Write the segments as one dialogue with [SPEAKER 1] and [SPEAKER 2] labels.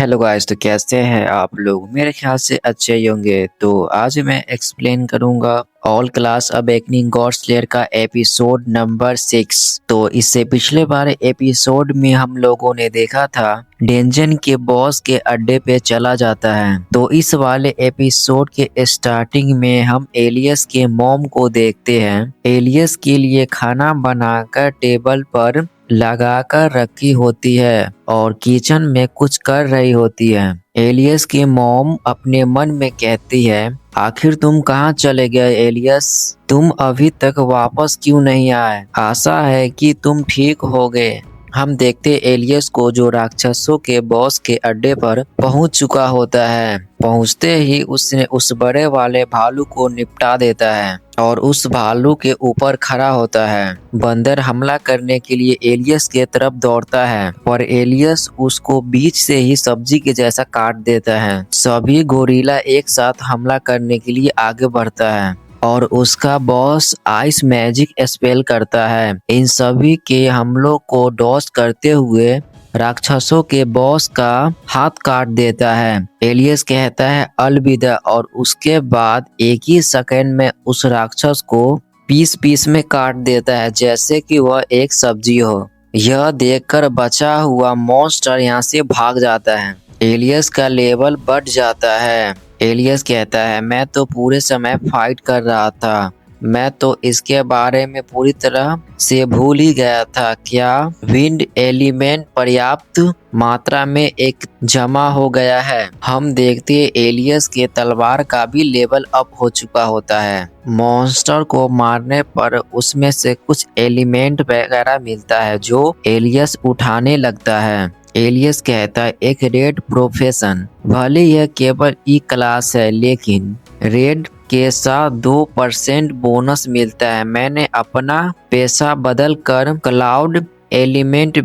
[SPEAKER 1] Hello guys, तो कैसे हैं आप लोग। मेरे ख्याल से अच्छे ही होंगे। तो आज मैं एक्सप्लेन करूंगा all class awakening God slayer का एपिसोड नंबर 6। तो इससे पिछले बार एपिसोड में हम लोगों ने देखा था डेंजन के बॉस के अड्डे पे चला जाता है। तो इस वाले एपिसोड के स्टार्टिंग में हम एलियस के मॉम को देखते हैं। एलियस के लिए खाना बनाकर टेबल पर लगाकर रखी होती है और किचन में कुछ कर रही होती है। एलियस की मॉम अपने मन में कहती है, आखिर तुम कहाँ चले गए एलियस, तुम अभी तक वापस क्यों नहीं आए। आशा है कि तुम ठीक हो गए। हम देखते एलियस को जो राक्षसों के बॉस के अड्डे पर पहुंच चुका होता है। पहुंचते ही उसने उस बड़े वाले भालू को निपटा देता है और उस भालू के ऊपर खड़ा होता है। बंदर हमला करने के लिए एलियस के तरफ दौड़ता है पर एलियस उसको बीच से ही सब्जी के जैसा काट देता है। सभी गोरिल्ला एक साथ हमला करने के लिए आगे बढ़ता है और उसका बॉस आइस मैजिक स्पेल करता है। इन सभी के हमलों को डॉज करते हुए राक्षसों के बॉस का हाथ काट देता है। एलियस कहता है अलविदा और उसके बाद एक ही सेकंड में उस राक्षस को पीस पीस में काट देता है जैसे कि वह एक सब्जी हो। यह देखकर बचा हुआ मॉन्स्टर यहाँ से भाग जाता है। एलियस का लेवल बढ़ जाता है। एलियस कहता है, मैं तो पूरे समय फाइट कर रहा था, मैं तो इसके बारे में पूरी तरह से भूल ही गया था। क्या विंड एलिमेंट पर्याप्त मात्रा में एक जमा हो गया है। हम देखते एलियस के तलवार का भी लेवल अप हो चुका होता है। मॉन्स्टर को मारने पर उसमें से कुछ एलिमेंट वगैरह मिलता है जो एलियस उठाने लगता है। एलियस कहता है, एक रेड प्रोफेशन, भले यह केवल ई क्लास है लेकिन रेड के साथ 2% बोनस मिलता है। मैंने अपना पैसा बदल कर क्लाउड एलिमेंट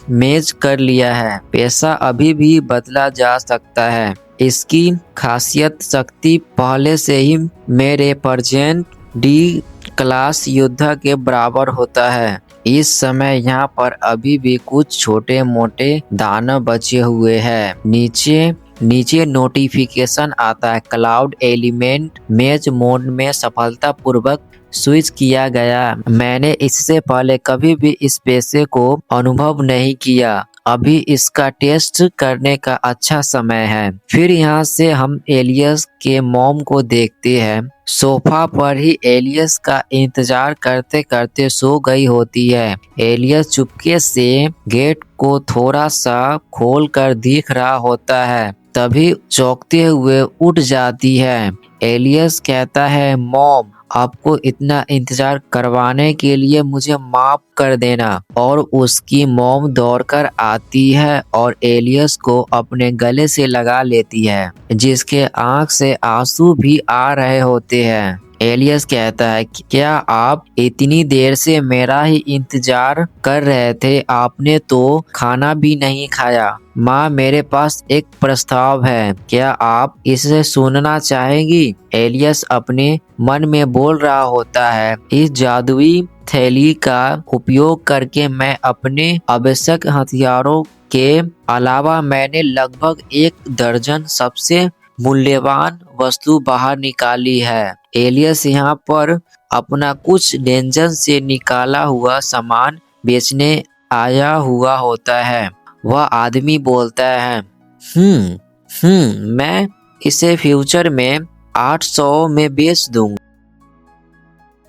[SPEAKER 1] मेज कर लिया है। पैसा अभी भी बदला जा सकता है। इसकी खासियत शक्ति पहले से ही मेरे परजेंट डी क्लास योद्धा के बराबर होता है। इस समय यहाँ पर अभी भी कुछ छोटे मोटे दानव बचे हुए हैं। नीचे नोटिफिकेशन आता है, क्लाउड एलिमेंट मेज मोड में सफलतापूर्वक स्विच किया गया। मैंने इससे पहले कभी भी इस पैसे को अनुभव नहीं किया। अभी इसका टेस्ट करने का अच्छा समय है। फिर यहाँ से हम एलियस के मॉम को देखते हैं। सोफा पर ही एलियस का इंतजार करते करते सो गई होती है। एलियस चुपके से गेट को थोड़ा सा खोल कर देख रहा होता है, तभी चौंकते हुए उठ जाती है। एलियस कहता है, मॉम, आपको इतना इंतजार करवाने के लिए मुझे माफ कर देना। और उसकी मॉम दौड़कर आती है और एलियस को अपने गले से लगा लेती है, जिसके आंख से आंसू भी आ रहे होते हैं। एलियस कहता है, क्या आप इतनी देर से मेरा ही इंतजार कर रहे थे, आपने तो खाना भी नहीं खाया। माँ, मेरे पास एक प्रस्ताव है, क्या आप इसे सुनना चाहेंगी। एलियस अपने मन में बोल रहा होता है, इस जादुई थैली का उपयोग करके मैं अपने आवश्यक हथियारों के अलावा मैंने लगभग 1 दर्जन सबसे मूल्यवान वस्तु बाहर निकाली है। एलियस यहाँ पर अपना कुछ डेंजन से निकाला हुआ सामान बेचने आया हुआ होता है। वह आदमी बोलता है, मैं इसे फ्यूचर में 800 में बेच दूंगा।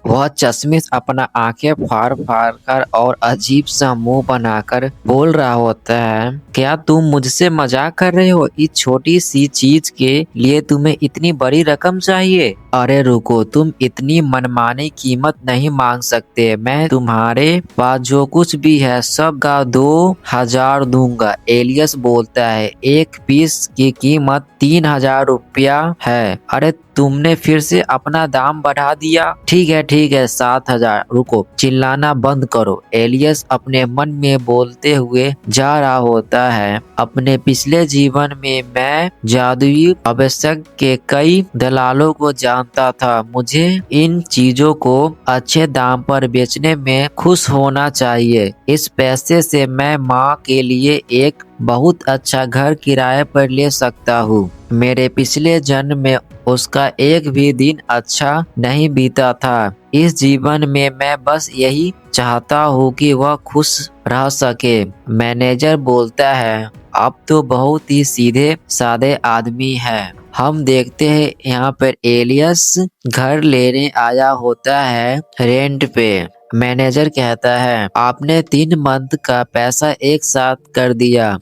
[SPEAKER 1] वह चश्मिश अपना आंखें फाड़ फाड़ कर और अजीब सा मुंह बनाकर बोल रहा होता है, क्या तुम मुझसे मजाक कर रहे हो। इस छोटी सी चीज के लिए तुम्हें इतनी बड़ी रकम चाहिए। अरे रुको, तुम इतनी मनमानी कीमत नहीं मांग सकते। मैं तुम्हारे पास जो कुछ भी है सब का 2000 दूंगा। एलियस बोलता है, एक पीस की कीमत 3000 रुपया है। अरे तुमने फिर से अपना दाम बढ़ा दिया। ठीक है 7,000। रुको, चिल्लाना बंद करो। एलियस अपने मन में बोलते हुए जा रहा होता है। अपने पिछले जीवन में मैं जादुई आवश्यक के कई दलालों को जानता था। मुझे इन चीजों को अच्छे दाम पर बेचने में खुश होना चाहिए। इस पैसे से मैं माँ के लिए एक बहुत अच्छा घर किराए पर ले सकता हूँ। मेरे पिछले जन्म में उसका एक भी दिन अच्छा नहीं बीता था। इस जीवन में मैं बस यही चाहता हूँ कि वह खुश रह सके। मैनेजर बोलता है, आप तो बहुत ही सीधे साधे आदमी हैं। हम देखते हैं यहाँ पर एलियस घर लेने आया होता है रेंट पे। मैनेजर कहता है, आपने 3 मंथ का पैसा एक साथ कर दिया।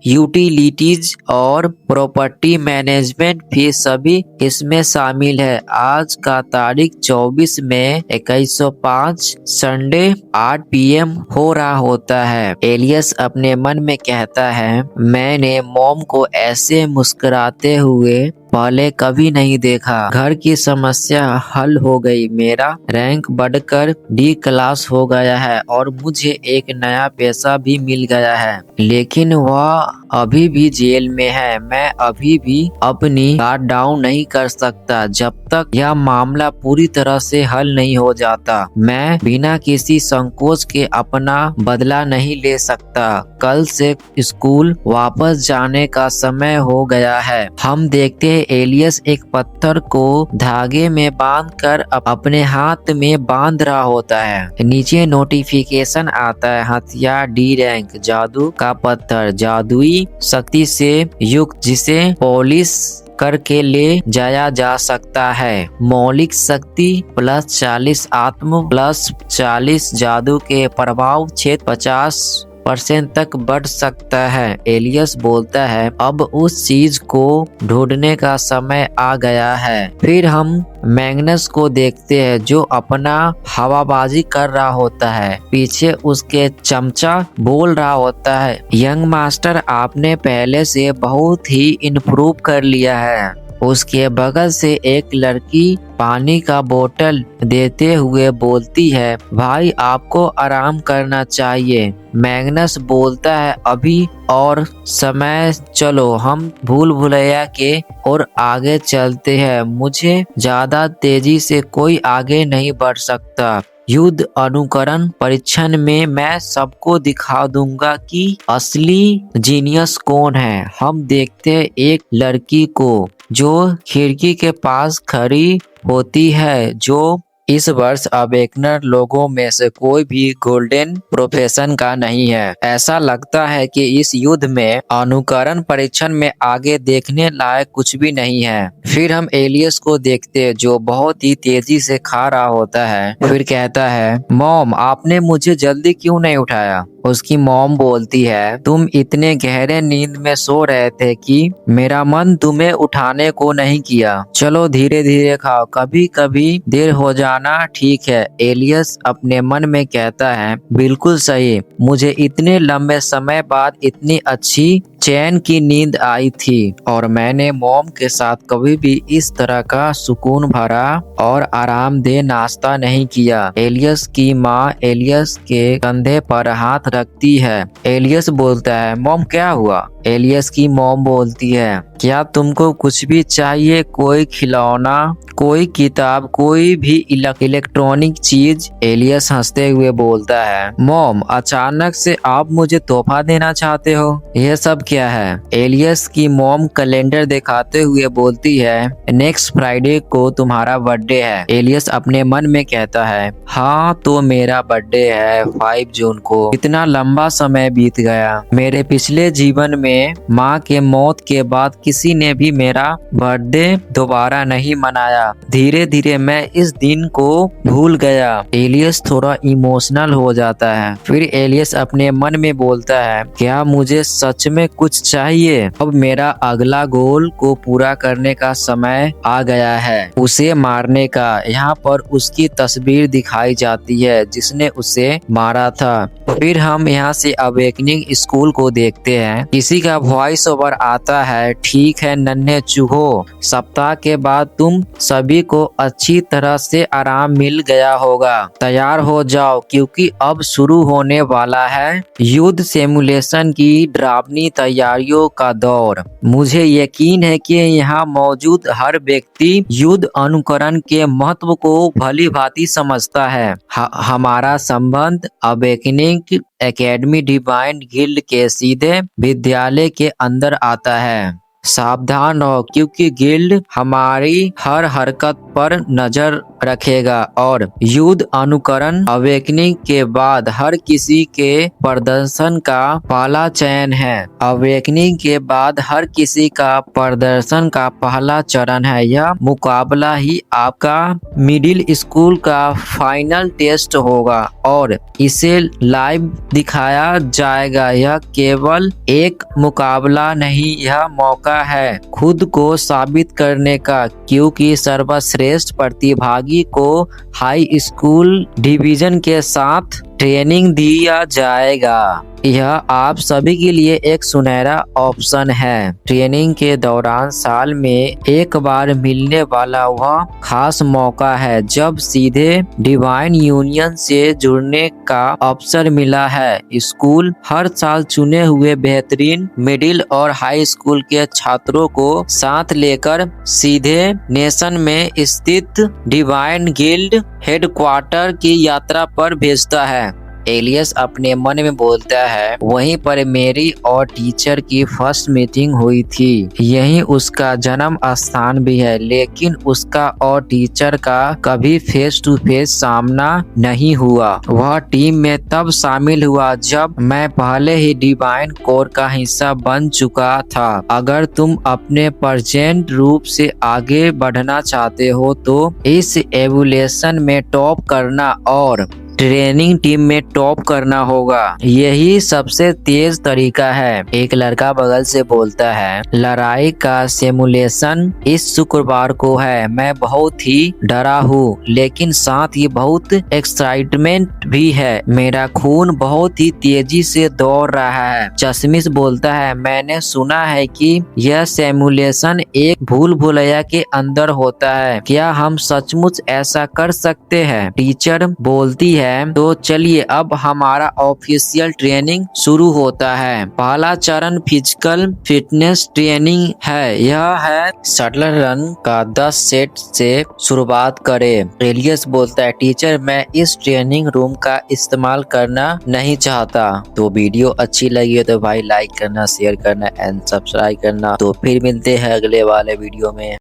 [SPEAKER 1] यूटिलिटीज और प्रॉपर्टी मैनेजमेंट फीस सभी इसमें शामिल है। आज का तारीख 24 मई 2105 संडे 8 PM हो रहा होता है। एलियस अपने मन में कहता है, मैंने मॉम को ऐसे मुस्कुराते हुए पहले कभी नहीं देखा। घर की समस्या हल हो गई। मेरा रैंक बढ़कर D क्लास हो गया है और मुझे एक नया पैसा भी मिल गया है। लेकिन वह अभी भी जेल में है। मैं अभी भी अपनी गार्ड डाउन नहीं कर सकता जब तक यह मामला पूरी तरह से हल नहीं हो जाता। मैं बिना किसी संकोच के अपना बदला नहीं ले सकता। कल से स्कूल वापस जाने का समय हो गया है। हम देखते हैं एलियस एक पत्थर को धागे में बांधकर अपने हाथ में बांध रहा होता है। नीचे नोटिफिकेशन आता है, हथियार D रैंक, जादू का पत्थर, जादुई शक्ति से युक्त जिसे पॉलिश करके ले जाया जा सकता है। मौलिक शक्ति +40, आत्म +40, जादू के प्रभाव क्षेत्र 50% तक बढ़ सकता है। एलियस बोलता है, अब उस चीज को ढूंढने का समय आ गया है। फिर हम मैग्नस को देखते हैं जो अपना हवाबाजी कर रहा होता है। पीछे उसके चमचा बोल रहा होता है, यंग मास्टर, आपने पहले से बहुत ही इम्प्रूव कर लिया है। उसके बगल से एक लड़की पानी का बोतल देते हुए बोलती है, भाई आपको आराम करना चाहिए। मैग्नस बोलता है, अभी और समय, चलो हम भूल भुलैया के और आगे चलते हैं। मुझे ज्यादा तेजी से कोई आगे नहीं बढ़ सकता। युद्ध अनुकरण परीक्षण में मैं सबको दिखा दूंगा कि असली जीनियस कौन है। हम देखते हैं एक लड़की को जो खिड़की के पास खड़ी होती है, जो इस वर्ष अवेकनर लोगों में से कोई भी गोल्डन प्रोफेशन का नहीं है। ऐसा लगता है कि इस युद्ध में अनुकरण परीक्षण में आगे देखने लायक कुछ भी नहीं है। फिर हम एलियस को देखते हैं जो बहुत ही तेजी से खा रहा होता है। फिर कहता है, मॉम आपने मुझे जल्दी क्यों नहीं उठाया? उसकी मॉम बोलती है, तुम इतने गहरे नींद में सो रहे थे कि मेरा मन तुम्हें उठाने को नहीं किया। चलो धीरे धीरे खाओ, कभी कभी देर हो जाना ठीक है। एलियस अपने मन में कहता है, बिल्कुल सही, मुझे इतने लंबे समय बाद इतनी अच्छी चैन की नींद आई थी और मैंने मॉम के साथ कभी भी इस तरह का सुकून भरा और आरामदेह नाश्ता नहीं किया। एलियस की माँ एलियस के कंधे पर हाथ रखती है। एलियस बोलता है, मॉम क्या हुआ? एलियस की मॉम बोलती है, क्या तुमको कुछ भी चाहिए? कोई खिलौना, कोई किताब, कोई भी इलेक्ट्रॉनिक चीज? एलियस हंसते हुए बोलता है, मॉम अचानक से आप मुझे तोहफा देना चाहते हो? यह सब क्या है? एलियस की मॉम कैलेंडर दिखाते हुए बोलती है, नेक्स्ट फ्राइडे को तुम्हारा बर्थडे है। एलियस अपने मन में कहता है, हाँ तो मेरा बर्थडे है 5 जून को। इतना लंबा समय बीत गया। मेरे पिछले जीवन में माँ के मौत के बाद किसी ने भी मेरा बर्थडे दोबारा नहीं मनाया। धीरे धीरे मैं इस दिन को भूल गया। एलियस थोड़ा इमोशनल हो जाता है। फिर एलियस अपने मन में बोलता है, क्या मुझे सच में कुछ चाहिए? अब मेरा अगला गोल को पूरा करने का समय आ गया है, उसे मारने का। यहाँ पर उसकी तस्वीर दिखाई जाती है जिसने उसे मारा था। फिर हम यहाँ से अवेकनिंग स्कूल को देखते हैं। किसी का वॉइस ओवर आता है, ठीक ठीक है नन्हे चूहों, सप्ताह के बाद तुम सभी को अच्छी तरह से आराम मिल गया होगा। तैयार हो जाओ क्योंकि अब शुरू होने वाला है युद्ध सिमुलेशन की डरावनी तैयारियों का दौर। मुझे यकीन है कि यहाँ मौजूद हर व्यक्ति युद्ध अनुकरण के महत्व को भली भांति समझता है। हमारा संबंध अवेकनिंग एकेडमी डिवाइन गिल्ड के सीधे विद्यालय के अंदर आता है। सावधान रहो क्योंकि गिल्ड हमारी हर हरकत पर नजर रखेगा और युद्ध अनुकरण अवेकनिंग के बाद हर किसी के प्रदर्शन का पहला चयन है। अवेकनिंग के बाद हर किसी का प्रदर्शन का पहला चरण है। यह मुकाबला ही आपका मिडिल स्कूल का फाइनल टेस्ट होगा और इसे लाइव दिखाया जाएगा। यह केवल एक मुकाबला नहीं, यह मौका है खुद को साबित करने का क्योंकि सर्वश्रेष्ठ प्रतिभागी को हाई स्कूल डिवीजन के साथ ट्रेनिंग दिया जाएगा। यह आप सभी के लिए एक सुनहरा ऑप्शन है। ट्रेनिंग के दौरान साल में एक बार मिलने वाला वह खास मौका है जब सीधे डिवाइन यूनियन से जुड़ने का अवसर मिला है। स्कूल हर साल चुने हुए बेहतरीन मिडिल और हाई स्कूल के छात्रों को साथ लेकर सीधे नेशन में स्थित डिवाइन गिल्ड हेडक्वार्टर की यात्रा पर भेजता है। एलियस अपने मन में बोलता है, वहीं पर मेरी और टीचर की फर्स्ट मीटिंग हुई थी। यही उसका जन्म स्थान भी है, लेकिन उसका और टीचर का कभी फेस टू फेस सामना नहीं हुआ। वह टीम में तब शामिल हुआ जब मैं पहले ही डिवाइन कोर का हिस्सा बन चुका था। अगर तुम अपने प्रेजेंट रूप से आगे बढ़ना चाहते हो तो इस एवोल्यूशन में टॉप करना और ट्रेनिंग टीम में टॉप करना होगा। यही सबसे तेज तरीका है। एक लड़का बगल से बोलता है, लड़ाई का सिमुलेशन इस शुक्रवार को है। मैं बहुत ही डरा हूँ लेकिन साथ ही बहुत एक्साइटमेंट भी है। मेरा खून बहुत ही तेजी से दौड़ रहा है। चश्मिश बोलता है, मैंने सुना है कि यह सिमुलेशन एक भूल भुलैया के अंदर होता है। क्या हम सचमुच ऐसा कर सकते हैं? टीचर बोलती है, तो चलिए अब हमारा ऑफिशियल ट्रेनिंग शुरू होता है। पहला चरण फिजिकल फिटनेस ट्रेनिंग है। यह है शटल रन का 10 सेट से शुरुआत करें। एलियस बोलता है, टीचर मैं इस ट्रेनिंग रूम का इस्तेमाल करना नहीं चाहता। तो वीडियो अच्छी लगी है तो भाई लाइक करना, शेयर करना एंड सब्सक्राइब करना। तो फिर मिलते हैं अगले वाले वीडियो में।